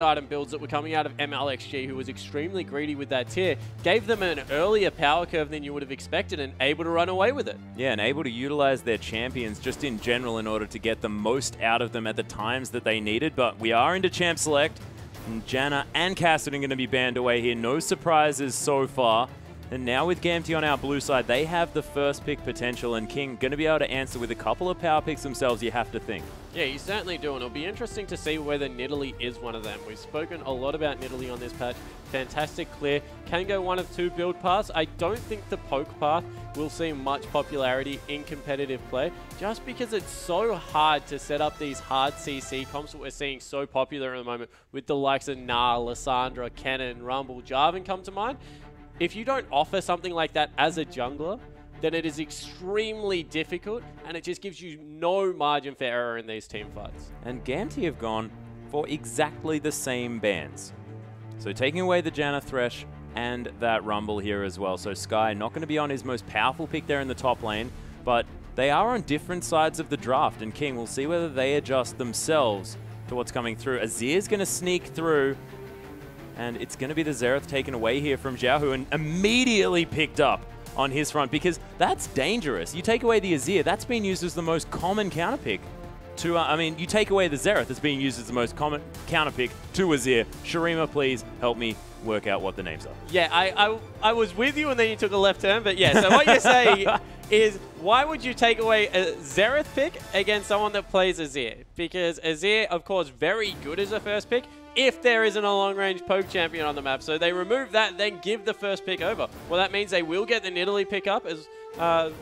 item builds that were coming out of MLXG, who was extremely greedy with that tier, gave them an earlier power curve than you would have expected and able to run away with it. Yeah, and able to utilize their champions just in general in order to get the most out of them at the times that they needed. But we are into Champ Select, and Janna and Cassidy are going to be banned away here. No surprises so far. And now with Gamtee on our blue side, they have the first pick potential, and King going to be able to answer with a couple of power picks themselves, you have to think. Yeah, you certainly do, and it'll be interesting to see whether Nidalee is one of them. We've spoken a lot about Nidalee on this patch. Fantastic clear. Can go one of two build paths. I don't think the poke path will see much popularity in competitive play, just because it's so hard to set up these hard CC comps that we're seeing so popular at the moment with the likes of Nah, Lissandra, Kennen, Rumble, Jarvan come to mind. If you don't offer something like that as a jungler, then it is extremely difficult, and it just gives you no margin for error in these team fights. And Gamtee have gone for exactly the same bans. So taking away the Janna Thresh and that Rumble here as well. So Sky not going to be on his most powerful pick there in the top lane, but they are on different sides of the draft, and King will see whether they adjust themselves to what's coming through. Azir's going to sneak through, and it's going to be the Xerath taken away here from Xiaohu and immediately picked up on his front, because that's dangerous. You take away the Azir, that's been used as the most common counter pick to, I mean, you take away the Xerath, that's being used as the most common counter pick to Azir. Shurima, please help me work out what the names are. Yeah, I was with you and then you took a left turn, but yeah, so what you're saying is, why would you take away a Xerath pick against someone that plays Azir? Because Azir, of course, very good as a first pick, if there isn't a long-range poke champion on the map. So they remove that, then give the first pick over. Well, that means they will get the Nidalee pick up as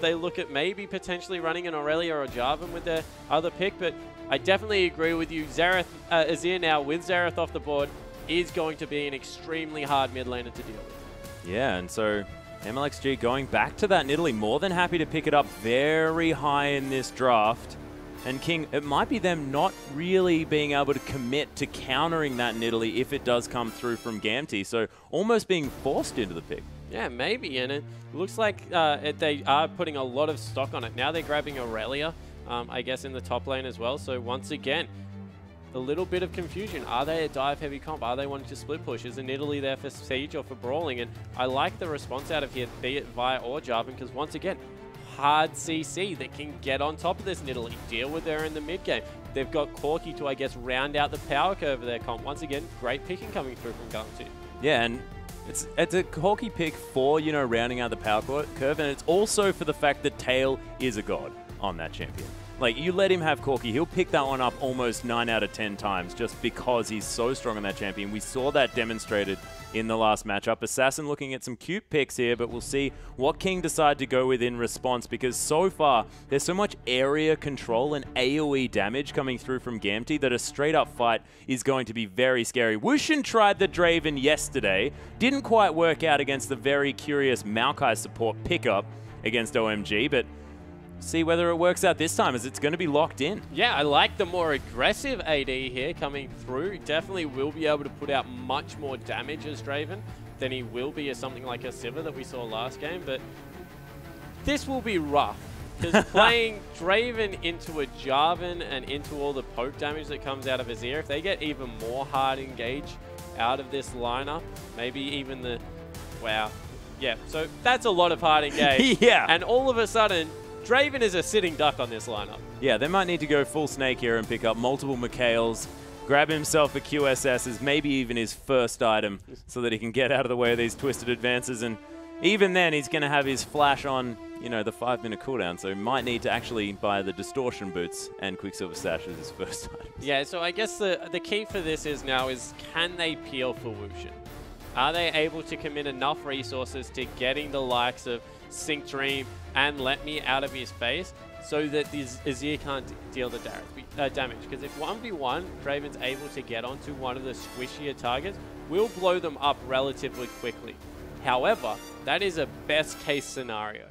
they look at maybe potentially running an Aurelia or Jarvan with their other pick. But I definitely agree with you. Xerath, Azir now with Xerath off the board is going to be an extremely hard mid laner to deal with. Yeah, and so MLXG going back to that Nidalee, more than happy to pick it up very high in this draft. And King, it might be them not really being able to commit to countering that Nidalee if it does come through from Gamtee, so almost being forced into the pick. Yeah, maybe, and it looks like they are putting a lot of stock on it. Now they're grabbing Aurelia, I guess, in the top lane as well, so once again, a little bit of confusion. Are they a dive-heavy comp? Are they wanting to split push? Is a Nidalee there for Siege or for Brawling? And I like the response out of here, be it Vi or Jarvan, because once again, hard CC that can get on top of this Nidalee, deal with her in the mid game. They've got Corki to, I guess, round out the power curve of their comp. Once again, great picking coming through from Gamtee. Yeah, and it's a Corki pick for, you know, rounding out the power curve, and it's also for the fact that Tail is a god on that champion. Like, you let him have Corki, he'll pick that one up almost 9 out of 10 times just because he's so strong on that champion. We saw that demonstrated in the last matchup. Assassin looking at some cute picks here, but we'll see what King decide to go with in response, because so far there's so much area control and AoE damage coming through from Gamtee that a straight up fight is going to be very scary. Wushin tried the Draven yesterday, didn't quite work out against the very curious Maokai support pickup against OMG, but see whether it works out this time, as it's going to be locked in. Yeah, I like the more aggressive AD here coming through. Definitely will be able to put out much more damage as Draven than he will be as something like a Sivir that we saw last game. But this will be rough, because playing Draven into a Jarvan and into all the poke damage that comes out of Azir, if they get even more hard engage out of this lineup, maybe even the... Wow. Yeah, so that's a lot of hard engage. Yeah. And all of a sudden, Draven is a sitting duck on this lineup. Yeah, they might need to go full snake here and pick up multiple Mikhails, grab himself a QSS as maybe even his first item so that he can get out of the way of these twisted advances. And even then, he's going to have his flash on, you know, the 5-minute cooldown, so he might need to actually buy the distortion boots and Quicksilver Sash as his first item. Yeah, so I guess the key for this is now is, can they peel for Wushin? Are they able to commit enough resources to getting the likes of Sync Dream and Let Me out of his face so that this Azir can't deal the damage? Because if 1v1 Draven's able to get onto one of the squishier targets, we'll blow them up relatively quickly. However, that is a best case scenario.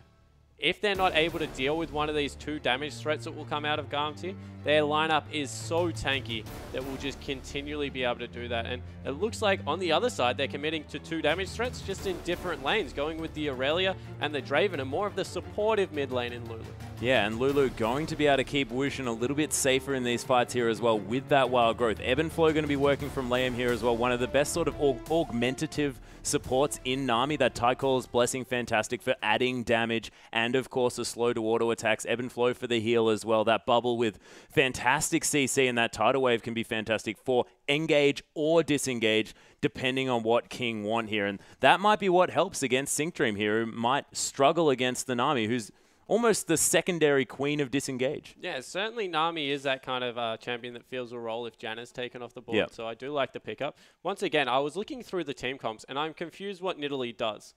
If they're not able to deal with one of these two damage threats that will come out of Gamtee, their lineup is so tanky that we'll just continually be able to do that. And it looks like on the other side, they're committing to 2 damage threats just in different lanes, going with the Aurelia and the Draven and more of the supportive mid lane in Lulu. Yeah, and Lulu going to be able to keep Wushin a little bit safer in these fights here as well with that wild growth. Ebb and Flow going to be working from Liam here as well. One of the best sort of augmentative supports in Nami. That Tycall's Blessing, fantastic for adding damage, and of course a slow to auto attacks. Ebb and Flow for the heal as well. That bubble with fantastic CC, and that tidal wave can be fantastic for engage or disengage depending on what King want here. And that might be what helps against Sync Dream here, who might struggle against the Nami, who's almost the secondary queen of disengage. Yeah, certainly Nami is that kind of champion that feels a role if Janna's taken off the board. Yep. So I do like the pickup. Once again, I was looking through the team comps and I'm confused what Nidalee does.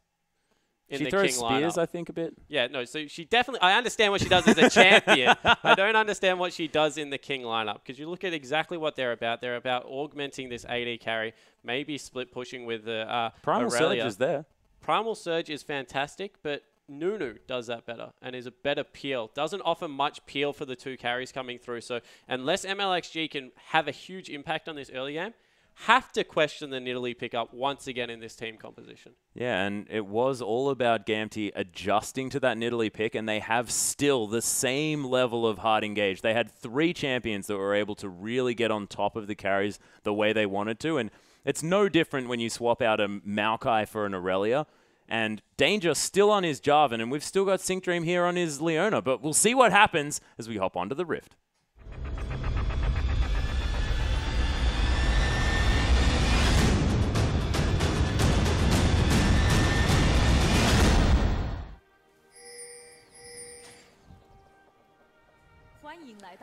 She throws spears, I think, a bit. Yeah, no, so she definitely... I understand what she does as a champion. I don't understand what she does in the King lineup, because you look at exactly what they're about. They're about augmenting this AD carry, maybe split pushing with the Primal Aurelia. Surge is there. Primal Surge is fantastic, but Nunu does that better and is a better peel. Doesn't offer much peel for the 2 carries coming through. So unless MLXG can have a huge impact on this early game, have to question the Nidalee pickup once again in this team composition. Yeah, and it was all about Gamtee adjusting to that Nidalee pick, and they have still the same level of hard engage. They had 3 champions that were able to really get on top of the carries the way they wanted to, and it's no different when you swap out a Maokai for an Aurelia. And Danger still on his Jarvan, and we've still got Sync Dream here on his Leona, but we'll see what happens as we hop onto the Rift.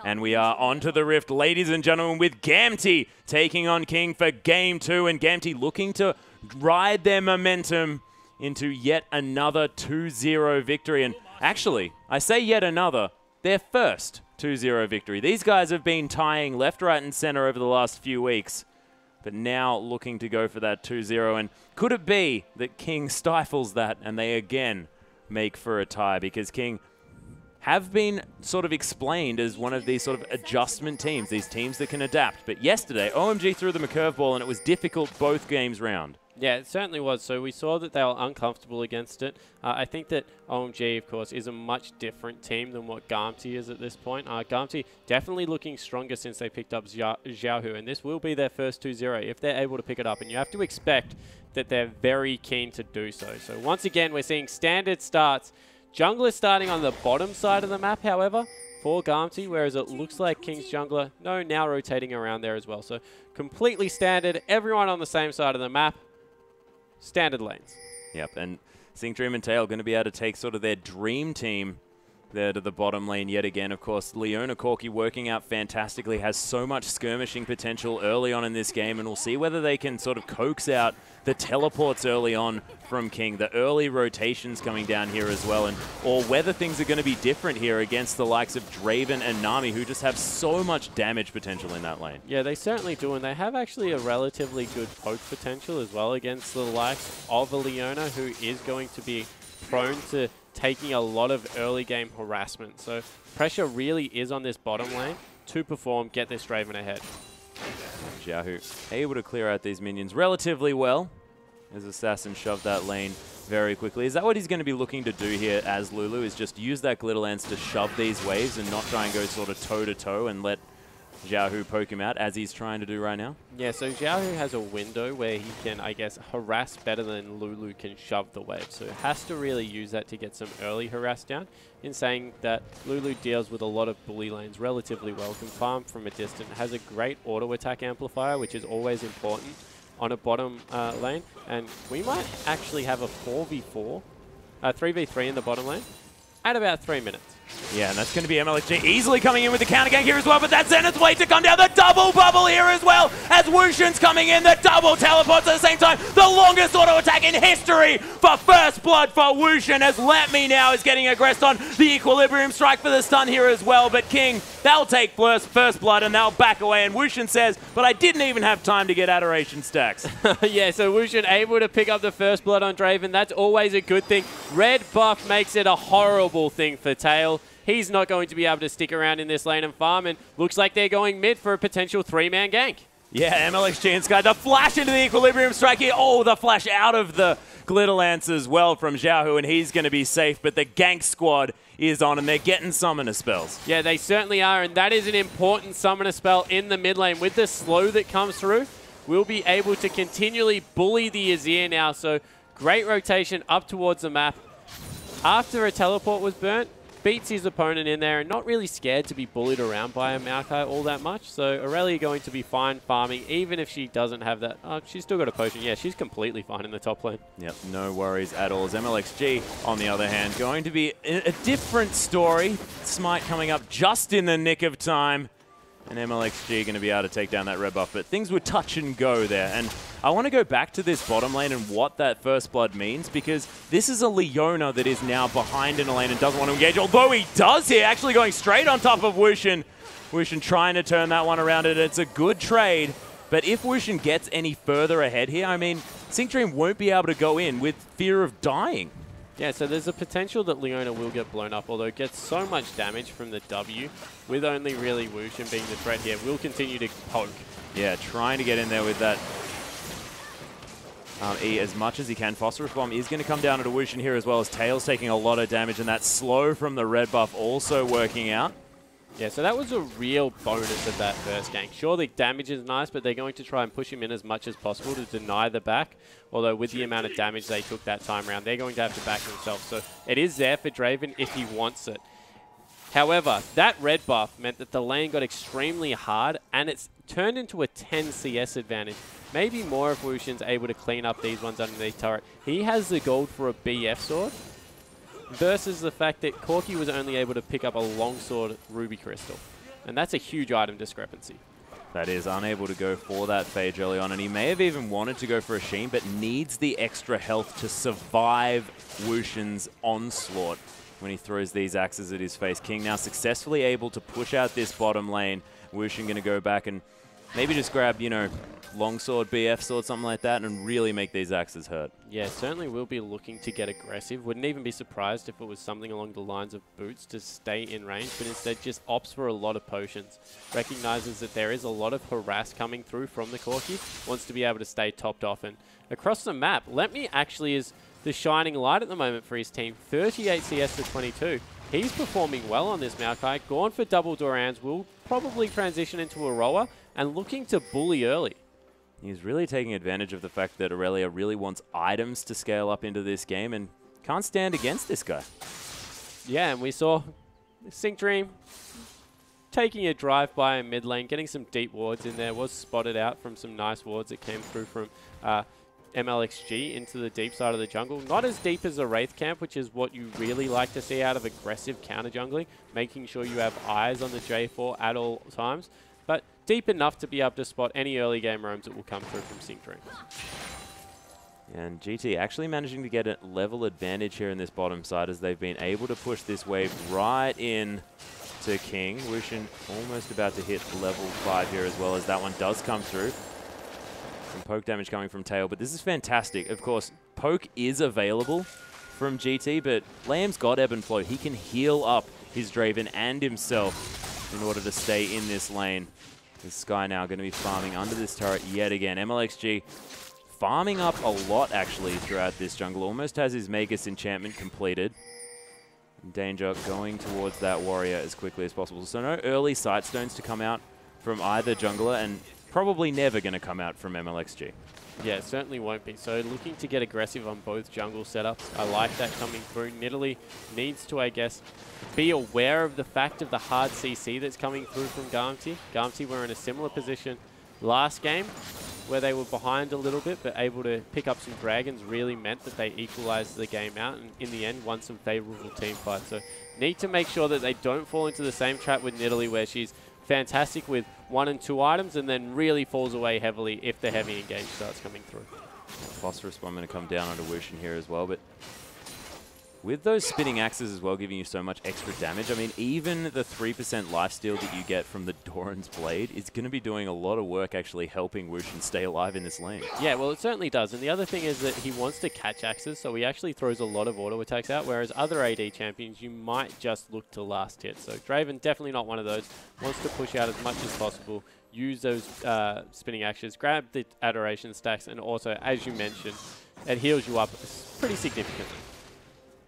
And we are onto the Rift, ladies and gentlemen, with Gamtee taking on King for Game 2, and Gamtee looking to ride their momentum into yet another 2-0 victory. And actually, I say yet another, their first 2-0 victory. These guys have been tying left, right, and center over the last few weeks, but now looking to go for that 2-0. And could it be that King stifles that and they again make for a tie? Because King have been sort of explained as one of these sort of adjustment teams, these teams that can adapt. But yesterday, OMG threw them a curveball and it was difficult both games round. Yeah, it certainly was. So we saw that they were uncomfortable against it. I think that OMG, of course, is a much different team than what Gamtee is at this point. Gamtee definitely looking stronger since they picked up Xiaohu, and this will be their first 2-0 if they're able to pick it up. And you have to expect that they're very keen to do so. So once again, we're seeing standard starts. Jungler starting on the bottom side of the map, however, for Gamtee, whereas it looks like King's jungler, now rotating around there as well. So completely standard, everyone on the same side of the map, standard lanes. Yep, and Sync Dream and Tail going to be able to take sort of their dream team there to the bottom lane yet again. Of course, Leona Corki working out fantastically, has so much skirmishing potential early on in this game, and we'll see whether they can sort of coax out the teleports early on from King, the early rotations coming down here as well, and or whether things are going to be different here against the likes of Draven and Nami, who just have so much damage potential in that lane. Yeah, they certainly do, and they have actually a relatively good poke potential as well against the likes of a Leona, who is going to be prone to taking a lot of early game harassment. So pressure really is on this bottom lane to perform, get this Draven ahead. Xiaohu able to clear out these minions relatively well as Assassin shoved that lane very quickly. Is that what he's going to be looking to do here as Lulu, is just use that Glitter Lance to shove these waves and not try and go sort of toe-to-toe and let Xiaohu poke him out as he's trying to do right now? Yeah, so Xiaohu has a window where he can, I guess, harass better than Lulu can shove the wave. So has to really use that to get some early harass down, in saying that Lulu deals with a lot of bully lanes relatively well, can farm from a distance, has a great auto attack amplifier, which is always important on a bottom lane. And we might actually have a 3v3 in the bottom lane at about 3 minutes. Yeah, and that's going to be MLXG easily coming in with the counter gank here as well, but that's Zenith's way to come down. The double bubble here as well, as Wushin's coming in, the double teleports at the same time. The longest auto attack in history for first blood for Wushin, as Let Me Now is getting aggressed on the Equilibrium strike for the stun here as well, but King, they'll take first blood and they'll back away, and Wushin says, but I didn't even have time to get adoration stacks. Yeah, so Wushin able to pick up the first blood on Draven. That's always a good thing. Red buff makes it a horrible thing for Tail. he's not going to be able to stick around in this lane and farm, and looks like they're going mid for a potential 3-man gank. Yeah, MLXG and Sky, the flash into the Equilibrium strike here. Oh, the flash out of the Glitter Lance as well from Xiaohu, and he's going to be safe, but the gank squad is on, and they're getting summoner spells. Yeah, they certainly are, and that is an important summoner spell in the mid lane. With the slow that comes through, we'll be able to continually bully the Azir now, so great rotation up towards the map. After a teleport was burnt, beats his opponent in there and not really scared to be bullied around by a Maokai all that much. So Aurelia going to be fine farming, even if she doesn't have that. Oh, she's still got a potion. Yeah, she's completely fine in the top lane. Yep, no worries at all. As MLXG, on the other hand, going to be a different story. Smite coming up just in the nick of time. And MLXG going to be able to take down that red buff. But things were touch and go there. And I want to go back to this bottom lane and what that first blood means, because this is a Leona that is now behind in a lane and doesn't want to engage. Although he does here, actually going straight on top of Wushin. Wushin trying to turn that one around, and it's a good trade. But if Wushin gets any further ahead here, I mean, Sync Dream won't be able to go in with fear of dying. Yeah, so there's a potential that Leona will get blown up, although it gets so much damage from the W, with only really Wushin being the threat here. Will continue to poke. Yeah, trying to get in there with that E as much as he can. Phosphorus Bomb is going to come down at a Wushin here, as well as Tails taking a lot of damage, and that slow from the red buff also working out. Yeah, so that was a real bonus of that first gank. Sure, the damage is nice, but they're going to try and push him in as much as possible to deny the back. Although with the amount of damage they took that time around, they're going to have to back themselves. So it is there for Draven if he wants it. However, that red buff meant that the lane got extremely hard, and it's turned into a 10 CS advantage. Maybe more if Wushin's able to clean up these ones underneath turret. He has the gold for a BF sword, versus the fact that Corki was only able to pick up a longsword Ruby Crystal. And that's a huge item discrepancy. That is, unable to go for that Phage early on, and he may have even wanted to go for a Sheen, but needs the extra health to survive Wushin's onslaught when he throws these axes at his face. King now successfully able to push out this bottom lane. Wushin going to go back and maybe just grab, you know, longsword, BF sword, something like that, and really make these axes hurt. Yeah, certainly will be looking to get aggressive. Wouldn't even be surprised if it was something along the lines of boots to stay in range, but instead just opts for a lot of potions. Recognizes that there is a lot of harass coming through from the Corki, wants to be able to stay topped off. And across the map, Let Me actually is the shining light at the moment for his team. 38 CS to 22. He's performing well on this Maokai. Gone for double Dorans, will probably transition into a rower, and looking to bully early. He's really taking advantage of the fact that Aurelia really wants items to scale up into this game and can't stand against this guy. Yeah, and we saw Sync Dream taking a drive by in mid lane, getting some deep wards in there, was spotted out from some nice wards that came through from MLXG into the deep side of the jungle. Not as deep as a Wraith camp, which is what you really like to see out of aggressive counter jungling, making sure you have eyes on the J4 at all times, but deep enough to be able to spot any early game roams that will come through from Sync Dream. And GT actually managing to get a level advantage here in this bottom side, as they've been able to push this wave right in to King. Wushin almost about to hit level 5 here, as well as that one does come through. Some poke damage coming from Tail, but this is fantastic. Of course, poke is available from GT, but Liam's got ebb and flow. He can heal up his Draven and himself in order to stay in this lane. This Sky now going to be farming under this turret yet again. MLXG farming up a lot, actually, throughout this jungle. Almost has his Magus enchantment completed. Danger going towards that warrior as quickly as possible. So no early Sightstones to come out from either jungler, and probably never going to come out from MLXG. Yeah, it certainly won't be. So looking to get aggressive on both jungle setups. I like that coming through. Nidalee needs to, I guess, be aware of the fact of the hard CC that's coming through from Gamtee. Gamtee were in a similar position last game, where they were behind a little bit, but able to pick up some dragons really meant that they equalized the game out, and in the end won some favorable team fights. So need to make sure that they don't fall into the same trap with Nidalee, where she's fantastic with 1 and 2 items and then really falls away heavily if the heavy engage starts coming through. Phosphorus Bomb going to come down onto Wushin here as well, but With those spinning axes as well giving you so much extra damage, I mean, even the 3% lifesteal that you get from the Doran's Blade is going to be doing a lot of work actually helping Wushin stay alive in this lane. Yeah, well, it certainly does. And the other thing is that he wants to catch axes, so he actually throws a lot of auto attacks out, whereas other AD champions, you might just look to last hit. So Draven, definitely not one of those. Wants to push out as much as possible, use those spinning axes, grab the Adoration stacks, and also, as you mentioned, it heals you up pretty significantly.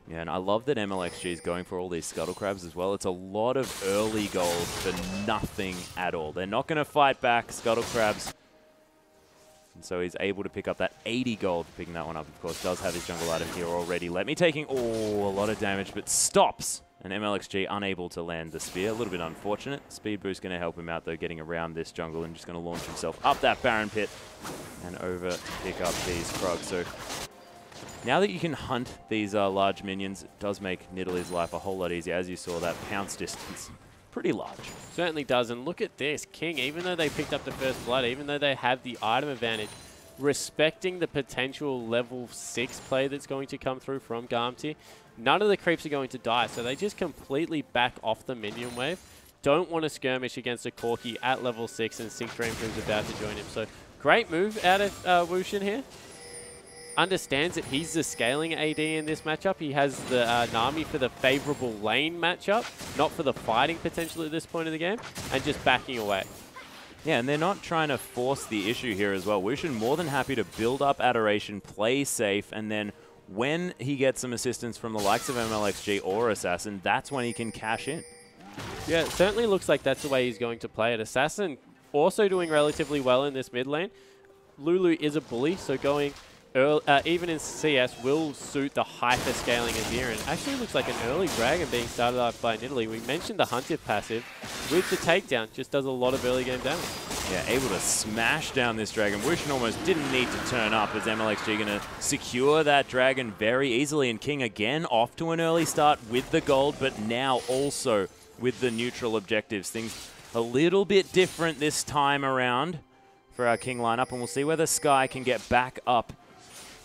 Yeah, and I love that MLXG is going for all these Scuttle Crabs as well. It's a lot of early gold for nothing at all. They're not going to fight back Scuttle Crabs. And so he's able to pick up that 80 gold, picking that one up, of course. Does have his jungle item here already. Let me taking, a lot of damage, but stops. And MLXG unable to land the spear. A little bit unfortunate. Speed boost going to help him out, though, getting around this jungle and just going to launch himself up that Baron Pit and over pick up these Krogs. So now that you can hunt these large minions, it does make Nidalee's life a whole lot easier. As you saw, that pounce distance, pretty large. Certainly does. And look at this. King, even though they picked up the first blood, even though they have the item advantage, respecting the potential level 6 play that's going to come through from Gamtee, none of the creeps are going to die. So they just completely back off the minion wave. Don't want to skirmish against a Corki at level 6 and Sync Dream, who's about to join him. So great move out of Wushin here. Understands that he's the scaling AD in this matchup. He has the Nami for the favorable lane matchup, not for the fighting potential at this point of the game, and just backing away. Yeah, and they're not trying to force the issue here as well. Wushin more than happy to build up Adoration, play safe, and then when he gets some assistance from the likes of MLXG or Assassin, that's when he can cash in. Yeah, it certainly looks like that's the way he's going to play it. Assassin also doing relatively well in this mid lane. Lulu is a bully, so going even in CS will suit the hyper scaling of here. And actually looks like an early dragon being started up by Nidalee. We mentioned the Hunted passive with the takedown, just does a lot of early game damage. Yeah, able to smash down this dragon. Wushin almost didn't need to turn up as MLXG going to secure that dragon very easily. And King again off to an early start with the gold, but now also with the neutral objectives. Things a little bit different this time around for our King lineup, and we'll see whether Sky can get back up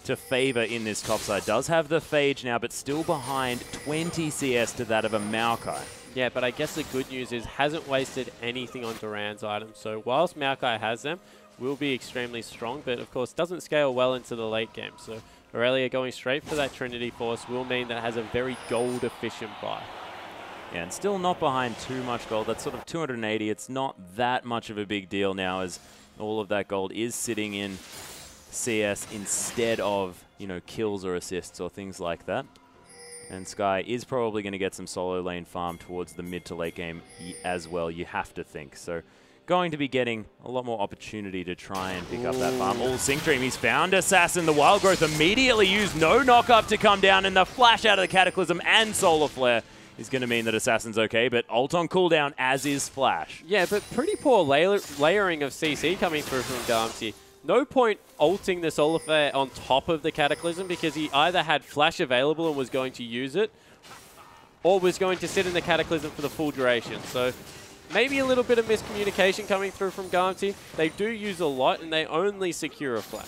to favor in this top side. Does have the Phage now, but still behind 20 CS to that of a Maokai. Yeah, but I guess the good news is hasn't wasted anything on Duran's items. So whilst Maokai has them, will be extremely strong, but of course doesn't scale well into the late game. So Aurelia going straight for that Trinity Force will mean that it has a very gold efficient buy. Yeah, and still not behind too much gold. That's sort of 280. It's not that much of a big deal now, as all of that gold is sitting in CS instead of, you know, kills or assists or things like that. And Sky is probably going to get some solo lane farm towards the mid to late game as well, you have to think. So going to be getting a lot more opportunity to try and pick up that farm. All Sync Dream, he's found Assassin. The Wild Growth immediately used, no knock-up to come down, and the flash out of the Cataclysm and Solar Flare is going to mean that Assassin's okay, but ult on cooldown, as is Flash. Yeah, but pretty poor layering of CC coming through from Gamtee. No point ulting the Solar Flare on top of the Cataclysm because he either had Flash available and was going to use it, or was going to sit in the Cataclysm for the full duration. So maybe a little bit of miscommunication coming through from Gamtee. They do use a lot, and they only secure a Flash.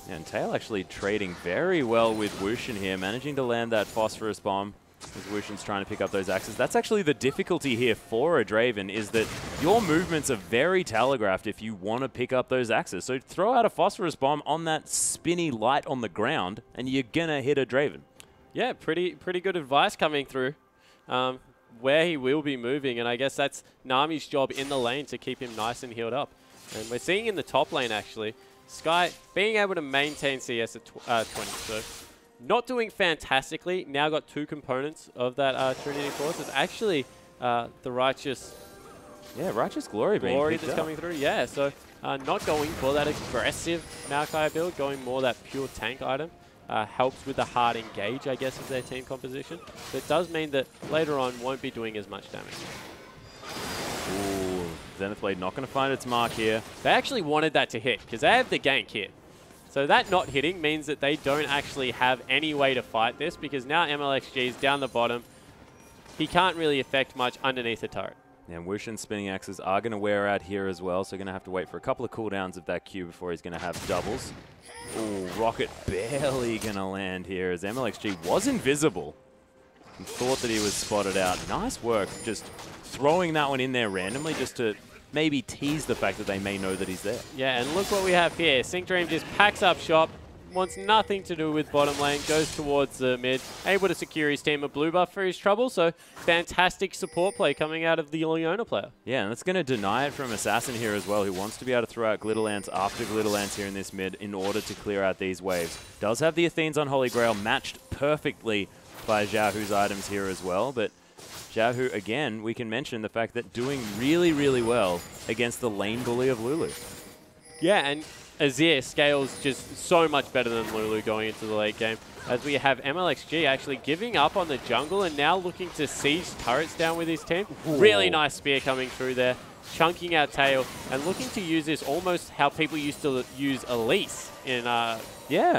Yeah, and Tail actually trading very well with Wushin here, managing to land that Phosphorus Bomb as Wushin's trying to pick up those axes. That's actually the difficulty here for a Draven, is that your movements are very telegraphed if you want to pick up those axes. So throw out a Phosphorus Bomb on that spinny light on the ground, and you're going to hit a Draven. Yeah, pretty good advice coming through. Where he will be moving, and I guess that's Nami's job in the lane to keep him nice and healed up. And we're seeing in the top lane, actually, Sky being able to maintain CS at 20. So not doing fantastically. Now got two components of that Trinity Force. It's actually the Righteous... Yeah, Righteous Glory that's coming through. Yeah, so not going for that aggressive Maokai build, going more that pure tank item. Helps with the hard engage, I guess, of their team composition. But it does mean that later on won't be doing as much damage. Ooh, Zenith Blade not going to find its mark here. They actually wanted that to hit because they have the gank here. So that not hitting means that they don't actually have any way to fight this, because now MLXG is down the bottom. He can't really affect much underneath the turret. And Wushin's spinning axes are going to wear out here as well, so going to have to wait for a couple of cooldowns of that Q before he's going to have doubles. Ooh, Rocket barely going to land here as MLXG was invisible and thought that he was spotted out. Nice work just throwing that one in there randomly just to maybe tease the fact that they may know that he's there. Yeah, and look what we have here. SyncDream just packs up shop, wants nothing to do with bottom lane, goes towards the mid, able to secure his team a blue buff for his trouble, so fantastic support play coming out of the Leona player. Yeah, and that's going to deny it from Assassin here as well, who wants to be able to throw out Glitter Lance after Glitter Lance here in this mid in order to clear out these waves. Does have the Athenes on Holy Grail matched perfectly by Xiaohu's items here as well, but Xiaohu, again, we can mention the fact that doing really, really well against the lane bully of Lulu. Yeah, and Azir scales just so much better than Lulu going into the late game, as we have MLXG actually giving up on the jungle and now looking to siege turrets down with his team. Ooh. Really nice spear coming through there, chunking out tail, and looking to use this almost how people used to use Elise in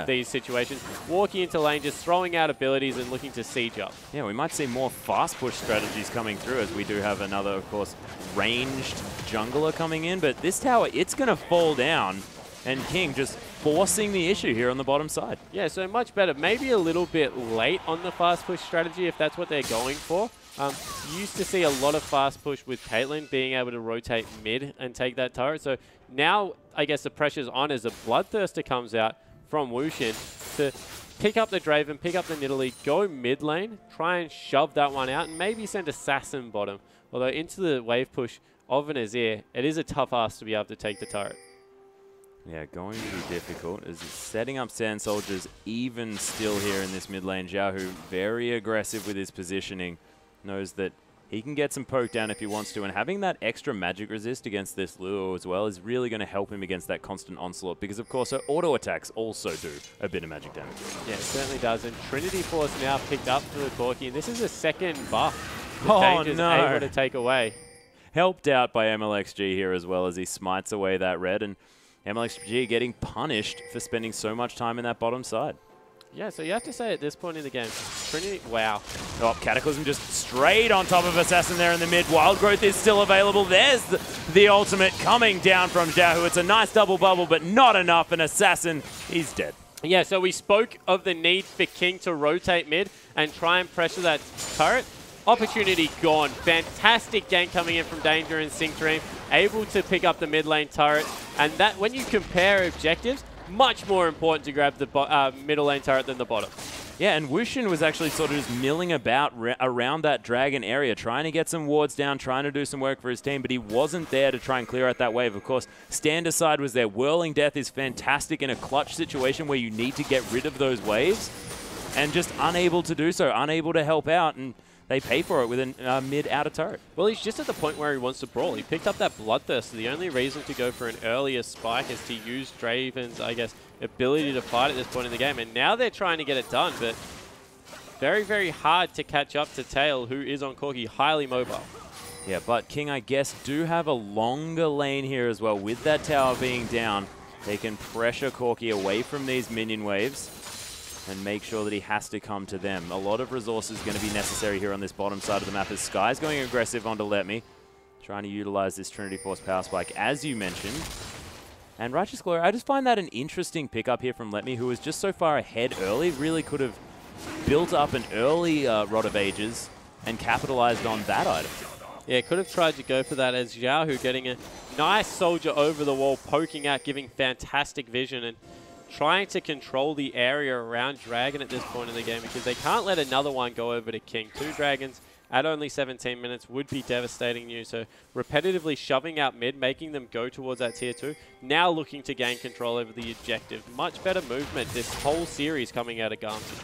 these situations. Walking into lane, just throwing out abilities and looking to siege up. Yeah, we might see more fast push strategies coming through as we do have another, of course, ranged jungler coming in. But this tower, it's going to fall down. And King just forcing the issue here on the bottom side. Yeah, so much better. Maybe a little bit late on the fast push strategy if that's what they're going for. You used to see a lot of fast push with Caitlyn being able to rotate mid and take that turret. So now I guess the pressure's on as a Bloodthirster comes out from Wushin to pick up the Draven, pick up the Nidalee, go mid lane, try and shove that one out, and maybe send Assassin bottom. Although into the wave push of an Azir, it is a tough ask to be able to take the turret. Yeah, going to be difficult as he's setting up Sand Soldiers even still here in this mid lane. Xiaohu very aggressive with his positioning, knows that he can get some poke down if he wants to, and having that extra magic resist against this Lure as well is really going to help him against that constant onslaught, because of course her auto attacks also do a bit of magic damage. Yeah, it certainly does, and Trinity Force now picked up for the Corki, and this is a second buff that Danger's able to take away. Helped out by MLXG here as well as he smites away that red, and MLXG getting punished for spending so much time in that bottom side. Yeah, so you have to say at this point in the game, Trinity, wow. Oh, Cataclysm just straight on top of Assassin there in the mid. Wild Growth is still available. There's the ultimate coming down from Xiaohu. It's a nice double bubble, but not enough, and Assassin, he's dead. Yeah, so we spoke of the need for King to rotate mid and try and pressure that turret. Opportunity gone. Fantastic gank coming in from Danger and SyncDream, able to pick up the mid lane turret. And that, when you compare objectives, much more important to grab the middle lane turret than the bottom. Yeah, and Wushin was actually sort of just milling about around that dragon area, trying to get some wards down, trying to do some work for his team, but he wasn't there to try and clear out that wave. Of course, Stand Aside was there. Whirling Death is fantastic in a clutch situation where you need to get rid of those waves, and just unable to do so, unable to help out, and they pay for it with a mid-outer turret. Well, he's just at the point where he wants to brawl. He picked up that Bloodthirster. The only reason to go for an earlier spike is to use Draven's, I guess, ability to fight at this point in the game. And now they're trying to get it done, but very, very hard to catch up to Tail, who is on Corki, highly mobile. Yeah, but King, I guess, do have a longer lane here as well. With that tower being down, they can pressure Corki away from these minion waves and make sure that he has to come to them. A lot of resources going to be necessary here on this bottom side of the map as Sky's going aggressive onto Let Me, trying to utilize this Trinity Force power spike, as you mentioned. And Righteous Glory, I just find that an interesting pickup here from Let Me, who was just so far ahead early, really could have built up an early Rod of Ages and capitalized on that item. Yeah, could have tried to go for that as Xiaohu getting a nice soldier over the wall, poking out, giving fantastic vision, and trying to control the area around Dragon at this point in the game, because they can't let another one go over to King. 2 Dragons at only 17 minutes would be devastating news. So repetitively shoving out mid, making them go towards that tier 2. Now looking to gain control over the objective. Much better movement this whole series coming out of Gamtee.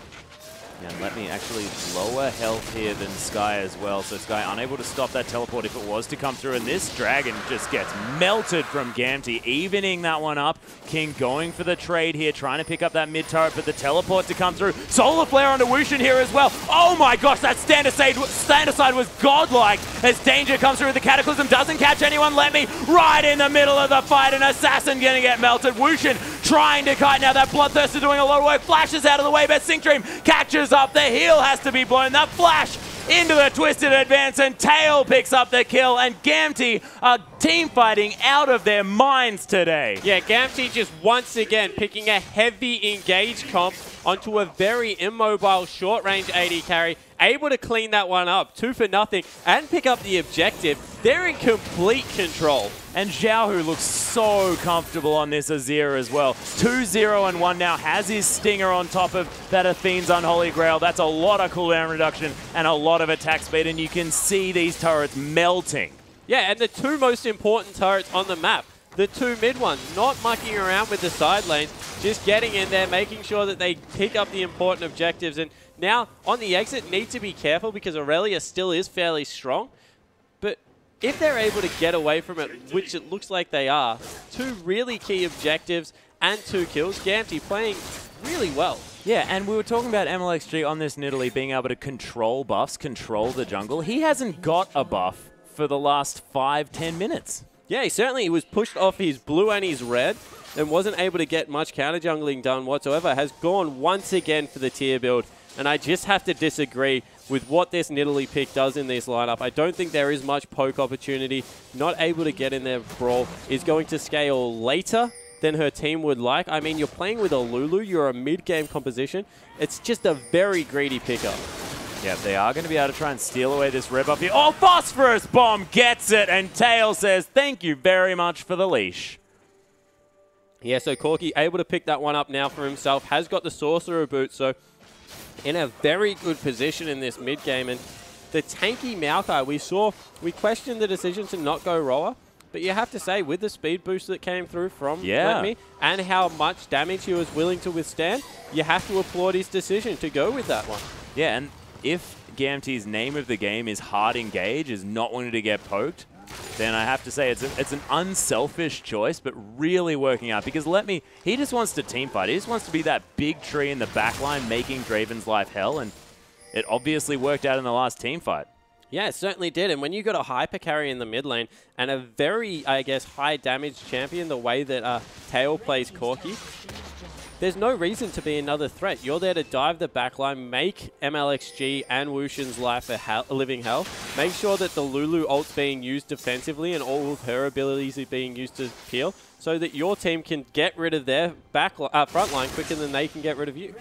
Yeah, and Let Me actually lower health here than Sky as well. So Sky unable to stop that teleport if it was to come through. And this Dragon just gets melted from Gamtee, evening that one up. King going for the trade here, trying to pick up that mid turret, but the teleport to come through. Solar Flare onto Wushin here as well. Oh my gosh, that Stand Aside was godlike as Danger comes through with the Cataclysm. Doesn't catch anyone. Let Me right in the middle of the fight. An Assassin going to get melted. Wushin trying to kite now. That Bloodthirster doing a lot of work. Flashes out of the way, but SyncDream catches up. The heal has to be blown. That flash into the twisted advance, and Tail picks up the kill, and Gamtee are team fighting out of their minds today. Yeah, Gamtee just once again picking a heavy engage comp onto a very immobile short-range AD carry, able to clean that one up, 2 for nothing, and pick up the objective. They're in complete control. And Xiaohu looks so comfortable on this Azir as well. 2-0-1 now, has his Stinger on top of that Athene's Unholy Grail. That's a lot of cooldown reduction and a lot of attack speed, and you can see these turrets melting. Yeah, and the 2 most important turrets on the map, the 2 mid ones, not mucking around with the side lanes, just getting in there, making sure that they pick up the important objectives. And now, on the exit, need to be careful because Aurelia still is fairly strong. But if they're able to get away from it, which it looks like they are, 2 really key objectives and 2 kills, Gamtee playing really well. Yeah, and we were talking about MLXG on this Nidalee being able to control buffs, control the jungle. He hasn't got a buff for the last 5-10 minutes. Yeah, he was pushed off his blue and his red and wasn't able to get much counter jungling done whatsoever. Has gone once again for the tier build, and I just have to disagree with what this Nidalee pick does in this lineup. I don't think there is much poke opportunity. Not able to get in there. Brawl is going to scale later than her team would like. I mean, you're playing with a Lulu. You're a mid-game composition. It's just a very greedy pickup. Yeah, they are going to be able to try and steal away this red buff here. Oh, Phosphorus Bomb gets it, and Tail says, thank you very much for the leash. Yeah, so Corki able to pick that one up now for himself. Has got the Sorcerer boot, so in a very good position in this mid-game. And the tanky Maokai, we questioned the decision to not go Roa, but you have to say, with the speed boost that came through from Letme and how much damage he was willing to withstand, you have to applaud his decision to go with that one. Yeah, and if Gamtee's name of the game is hard engage, is not wanting to get poked, then I have to say it's an unselfish choice, but really working out. Because Letme, he just wants to team fight. He just wants to be that big tree in the backline, making Draven's life hell, and it obviously worked out in the last team fight. Yeah, it certainly did. And when you got a hyper carry in the mid lane and a very, I guess, high damage champion, the way that Tail plays Corki, there's no reason to be another threat. You're there to dive the backline, make MLXG and Wushin's life a living hell. Make sure that the Lulu ult's being used defensively and all of her abilities are being used to peel, so that your team can get rid of their front line quicker than they can get rid of you.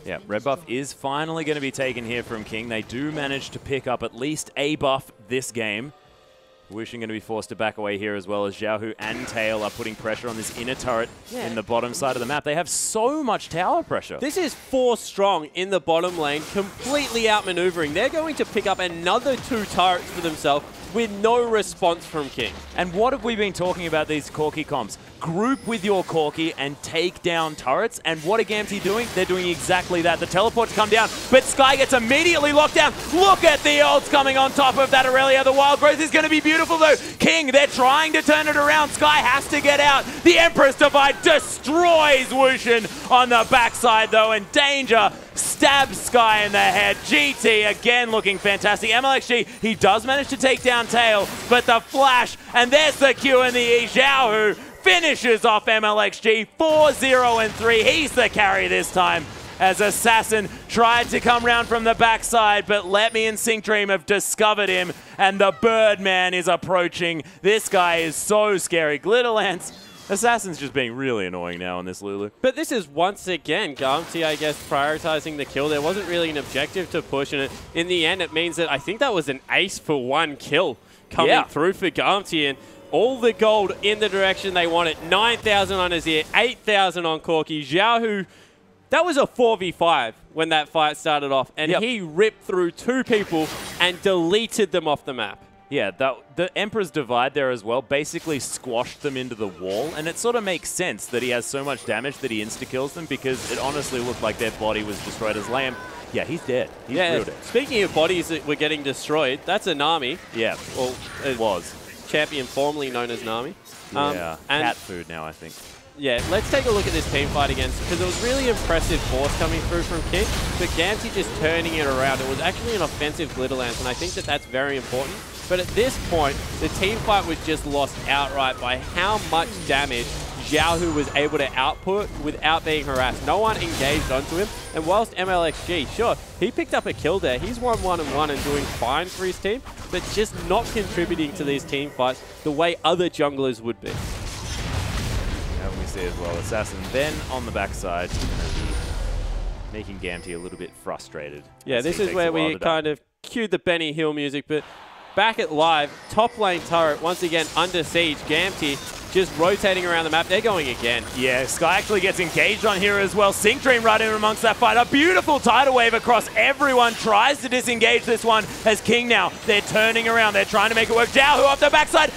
Yeah, red buff is finally going to be taken here from King. They do manage to pick up at least a buff this game. Wushin going to be forced to back away here, as well as Xiaohu and Tail are putting pressure on this inner turret in the bottom side of the map. They have so much tower pressure. This is 4 strong in the bottom lane, completely outmaneuvering. They're going to pick up another 2 turrets for themselves with no response from King. And what have we been talking about these Corki comps? Group with your Corki and take down turrets. And what are Gamtee doing? They're doing exactly that. The teleports come down, but Sky gets immediately locked down. Look at the ults coming on top of that Aurelia. The wild growth is going to be beautiful though. King, they're trying to turn it around. Sky has to get out. The Empress Divide destroys Wushin on the backside though, and Danger stabs Sky in the head. GT again looking fantastic. MLXG, he does manage to take down Tail, but the flash, and there's the Q and the E. Xiaohu finishes off MLXG 4-0-3. He's the carry this time, as Assassin tried to come round from the backside, but Letme and Sync Dream have discovered him, and the Birdman is approaching. This guy is so scary. Glitterlance, Assassin's just being really annoying now on this Lulu. But this is once again Gamtee, I guess, prioritizing the kill. There wasn't really an objective to push, and in the end it means that I think that was an ace for 1 kill coming through for Gamtee, and all the gold in the direction they wanted. 9,000 on Azir, 8,000 on Corki. Xiaohu, that was a 4v5 when that fight started off, and he ripped through 2 people and deleted them off the map. Yeah, the Emperor's Divide there as well basically squashed them into the wall, and it sort of makes sense that he has so much damage that he insta-kills them, because it honestly looked like their body was destroyed as Lamb. Yeah, he's dead. He's real dead. Speaking of bodies that were getting destroyed, that's a Nami. Yeah, well, it was. Champion formerly known as Nami. Yeah, cat food now, I think. Yeah, let's take a look at this team fight against, because it was really impressive force coming through from King, but Gamtee just turning it around. It was actually an offensive Glitterlance, and I think that that's very important. But at this point, the team fight was just lost outright by how much damage Xiaohu was able to output without being harassed. No one engaged onto him. And whilst MLXG, sure, he picked up a kill there. He's 1-1-1 and doing fine for his team, but just not contributing to these team fights the way other junglers would be. And we see as well, Assassin then on the backside, making Gamtee a little bit frustrated. Yeah, this is where we kind of cued the Benny Hill music, but back at live, top lane turret, once again under siege. Gamtee just rotating around the map. They're going again. Yeah, Sky actually gets engaged on here as well. Sync Dream right in amongst that fight. A beautiful tidal wave across everyone. Tries to disengage this one as King now. They're turning around. They're trying to make it work. Xiaohu off the backside.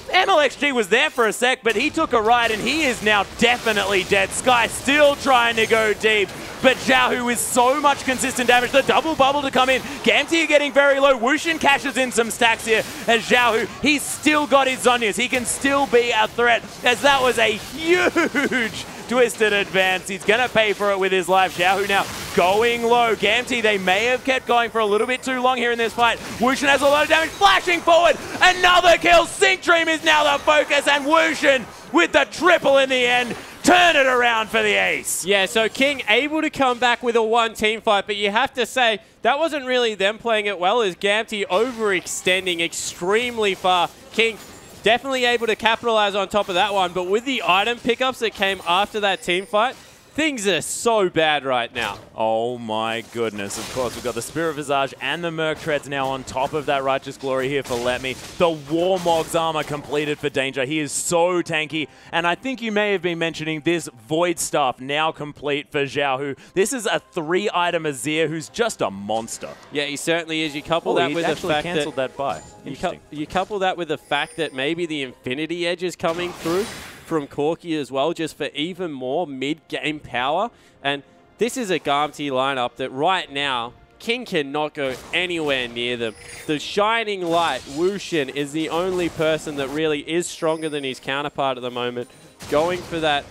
MLXG was there for a sec, but he took a ride and he is now definitely dead. Sky still trying to go deep, but Xiaohu with so much consistent damage. The double bubble to come in. Gamtee getting very low. Wushin cashes in some stacks here as Xiaohu, he's still got his Zhonya's. He can still be a threat as that was a huge twisted advance. He's going to pay for it with his life. Xiaohu now going low. Gamtee, they may have kept going for a little bit too long here in this fight. Wushin has a lot of damage. Flashing forward. Another kill. Sync Dream is now the focus, and Wushin with the triple in the end. Turn it around for the ace. Yeah, so King able to come back with a one team fight, but you have to say that wasn't really them playing it well, as Gamtee overextending extremely far. King definitely able to capitalize on top of that one, but with the item pickups that came after that team fight, things are so bad right now. Oh my goodness. Of course, we've got the Spirit Visage and the Merc Treads now on top of that Righteous Glory here for Let Me. The Warmog's armor completed for Danger. He is so tanky. And I think you may have been mentioning this Void Staff now complete for Xiaohu. This is a 3-item Azir who's just a monster. Yeah, he certainly is. You couple that with the fact cancelled that buy. You couple that with the fact that maybe the Infinity Edge is coming through from Corki as well, just for even more mid-game power. And this is a Gamtee lineup that right now, King cannot go anywhere near them. The Shining Light, Wushin, is the only person that really is stronger than his counterpart at the moment. Going for that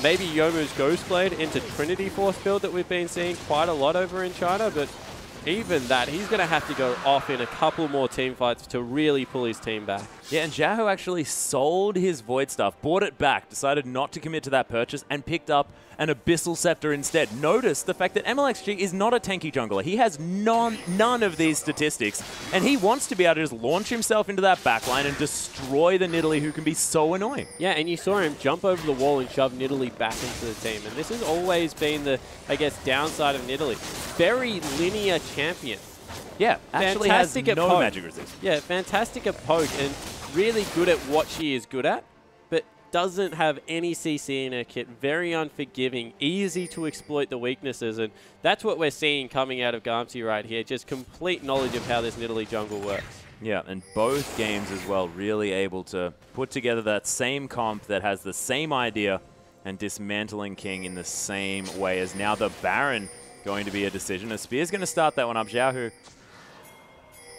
maybe Youmuu's Ghostblade into Trinity Force build that we've been seeing quite a lot over in China, but even that, he's going to have to go off in a couple more team fights to really pull his team back. Yeah, and Xiaohu actually sold his Void Stuff, bought it back, decided not to commit to that purchase, and picked up an Abyssal Scepter instead. Notice the fact that MLXG is not a tanky jungler. He has none of these statistics, and he wants to be able to just launch himself into that backline and destroy the Nidalee, who can be so annoying. Yeah, and you saw him jump over the wall and shove Nidalee back into the team, and this has always been the, I guess, downside of Nidalee. Very linear champion. Yeah, actually fantastic has no magic resist. Yeah, fantastic at poke and really good at what she is good at, but doesn't have any CC in her kit. Very unforgiving, easy to exploit the weaknesses, and that's what we're seeing coming out of Gamtee right here. Just complete knowledge of how this Nidalee jungle works. Yeah, and both games as well really able to put together that same comp that has the same idea and dismantling King in the same way as now the Baron going to be a decision. A Spear's going to start that one up. Xiaohu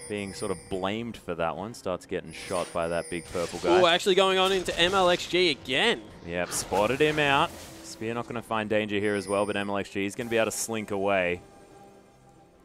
being sort of blamed for that one. Starts getting shot by that big purple guy. Oh, actually going on into MLXG again. Yep, spotted him out. Spear not going to find danger here as well, but MLXG is going to be able to slink away.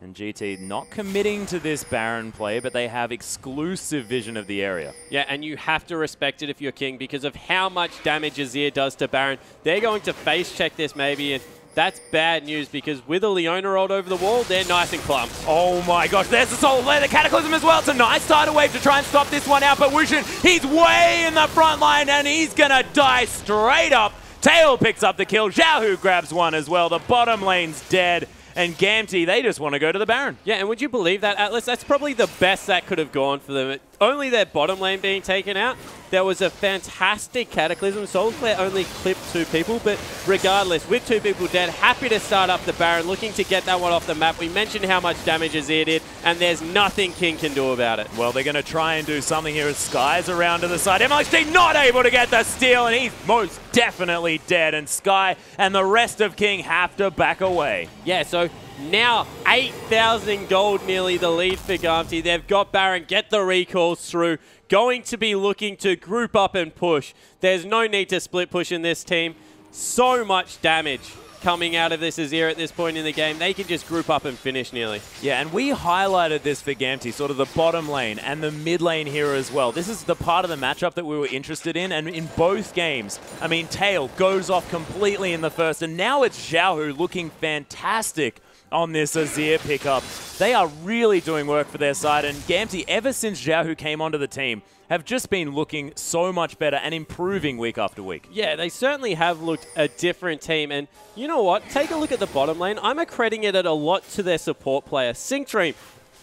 And GT not committing to this Baron play, but they have exclusive vision of the area. Yeah, and you have to respect it if you're King because of how much damage Azir does to Baron. They're going to face check this maybe, and that's bad news because with a Leona rolled over the wall, they're nice and clumped. Oh my gosh, there's the Soul Flare, the Cataclysm as well. It's a nice tidal wave to try and stop this one out, but Wushin, he's way in the front line and he's gonna die straight up. Tail picks up the kill, Xiaohu grabs one as well. The bottom lane's dead. And Gamtee, they just want to go to the Baron. Yeah, and would you believe that, Atlas? That's probably the best that could have gone for them. Only their bottom lane being taken out. There was a fantastic Cataclysm. Soulflare only clipped 2 people, but regardless, with 2 people dead, happy to start up the Baron, looking to get that one off the map. We mentioned how much damage Azir did, and there's nothing King can do about it. Well, they're going to try and do something here as Sky's around to the side. MLXG not able to get the steal, and he's most definitely dead, and Sky and the rest of King have to back away. Yeah, so now 8,000 gold nearly the lead for Gamtee. They've got Baron, get the recalls through. Going to be looking to group up and push. There's no need to split push in this team. So much damage coming out of this Azir at this point in the game. They can just group up and finish nearly. Yeah, and we highlighted this for Gamtee, sort of the bottom lane and the mid lane here as well. This is the part of the matchup that we were interested in, and in both games, I mean, Tail goes off completely in the first, and now it's Xiaohu looking fantastic on this Azir pickup. They are really doing work for their side, and Gamtee, ever since Xiaohu came onto the team, have just been looking so much better and improving week after week. Yeah, they certainly have looked a different team. And you know what? Take a look at the bottom lane. I'm accrediting it a lot to their support player. Syncdream,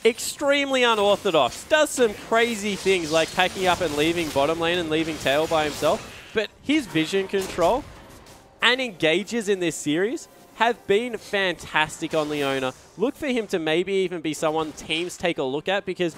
extremely unorthodox. Does some crazy things like packing up and leaving bottom lane and leaving Tail by himself. But his vision control and engages in this series have been fantastic on Leona. Look for him to maybe even be someone teams take a look at, because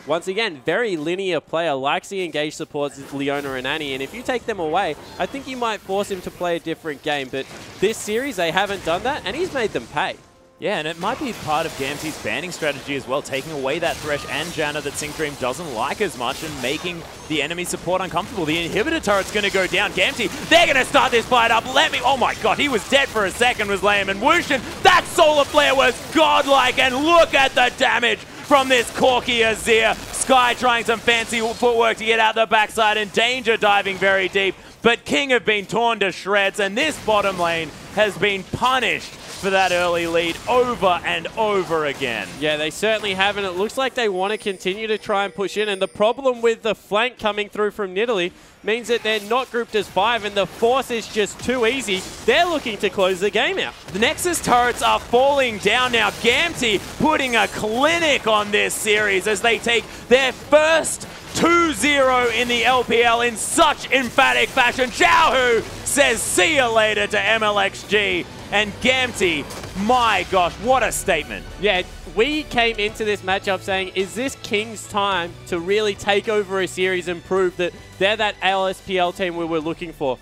once again, very linear player, likes the engage supports Leona and Annie, and if you take them away, I think you might force him to play a different game. But this series, they haven't done that, and he's made them pay. Yeah, and it might be part of Gamtee's banning strategy as well, taking away that Thresh and Janna that Syncdream doesn't like as much and making the enemy support uncomfortable. The inhibitor turret's going to go down. Gamtee, they're going to start this fight up. Oh my god, he was dead for a second, was Liam. And Wushin, that solar flare was godlike, and look at the damage from this Corki Azir. Sky trying some fancy footwork to get out the backside, and Danger diving very deep. But King have been torn to shreds, and this bottom lane has been punished for that early lead over and over again. Yeah, they certainly have, and it looks like they want to continue to try and push in. And the problem with the flank coming through from Nidalee means that they're not grouped as 5, and the force is just too easy. They're looking to close the game out. The Nexus turrets are falling down now. Gamtee putting a clinic on this series as they take their first 2-0 in the LPL in such emphatic fashion. Xiaohu says see you later to MLXG. And Gamtee, my gosh, what a statement. Yeah, we came into this matchup saying, is this King's time to really take over a series and prove that they're that LSPL team we were looking for?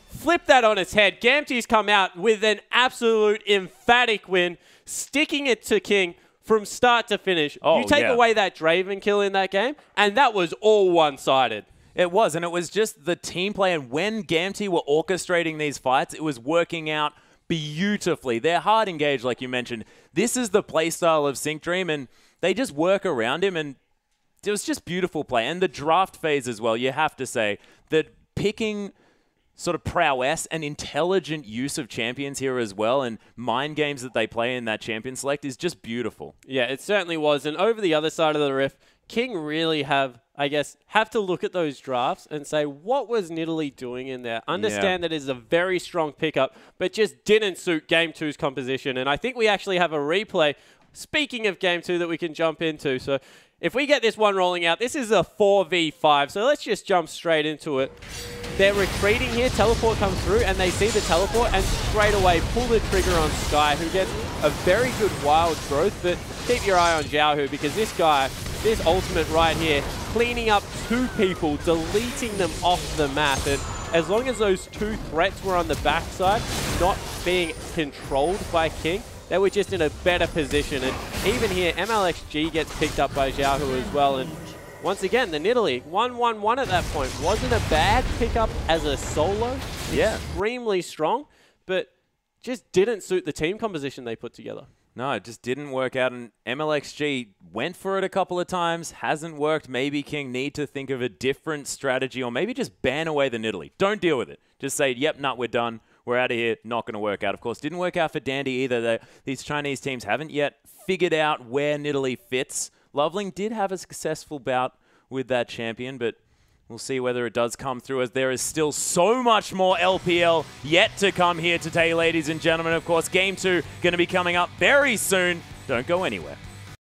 Flip that on its head. Gamtee's come out with an absolute emphatic win, sticking it to King from start to finish. You take away that Draven kill in that game, and that was all one-sided. It was, and it was just the team play, and when Gamtee were orchestrating these fights, it was working out beautifully. They're hard engaged, like you mentioned. This is the playstyle of Syncdream, and they just work around him, and it was just beautiful play. And the draft phase as well, you have to say that picking sort of prowess and intelligent use of champions here as well, and mind games that they play in that champion select is just beautiful. Yeah, it certainly was. And over the other side of the rift, King really have to look at those drafts and say, what was Nidalee doing in there? Understand that it is a very strong pickup, but just didn't suit Game 2's composition. And I think we actually have a replay, speaking of Game 2, that we can jump into. So if we get this one rolling out, this is a 4v5. So let's just jump straight into it. They're retreating here, teleport comes through, and they see the teleport and straight away pull the trigger on Sky, who gets a very good wild growth. But keep your eye on Xiaohu, because this guy, this ultimate right here, cleaning up 2 people, deleting them off the map. And as long as those 2 threats were on the backside, not being controlled by King, they were just in a better position. And even here, MLXG gets picked up by Xiaohu as well. And once again, the Nidalee, 1-1-1 at that point. Wasn't a bad pickup as a solo. Yeah. Extremely strong, but just didn't suit the team composition they put together. No, it just didn't work out, and MLXG went for it a couple of times, hasn't worked. Maybe King need to think of a different strategy, or maybe just ban away the Nidalee. Don't deal with it. Just say, yep, nah, we're done. We're out of here. Not going to work out. Of course, didn't work out for Dandy either. These Chinese teams haven't yet figured out where Nidalee fits. Loveling did have a successful bout with that champion, but we'll see whether it does come through, as there is still so much more LPL yet to come here today, ladies and gentlemen. Of course, Game 2 going to be coming up very soon. Don't go anywhere.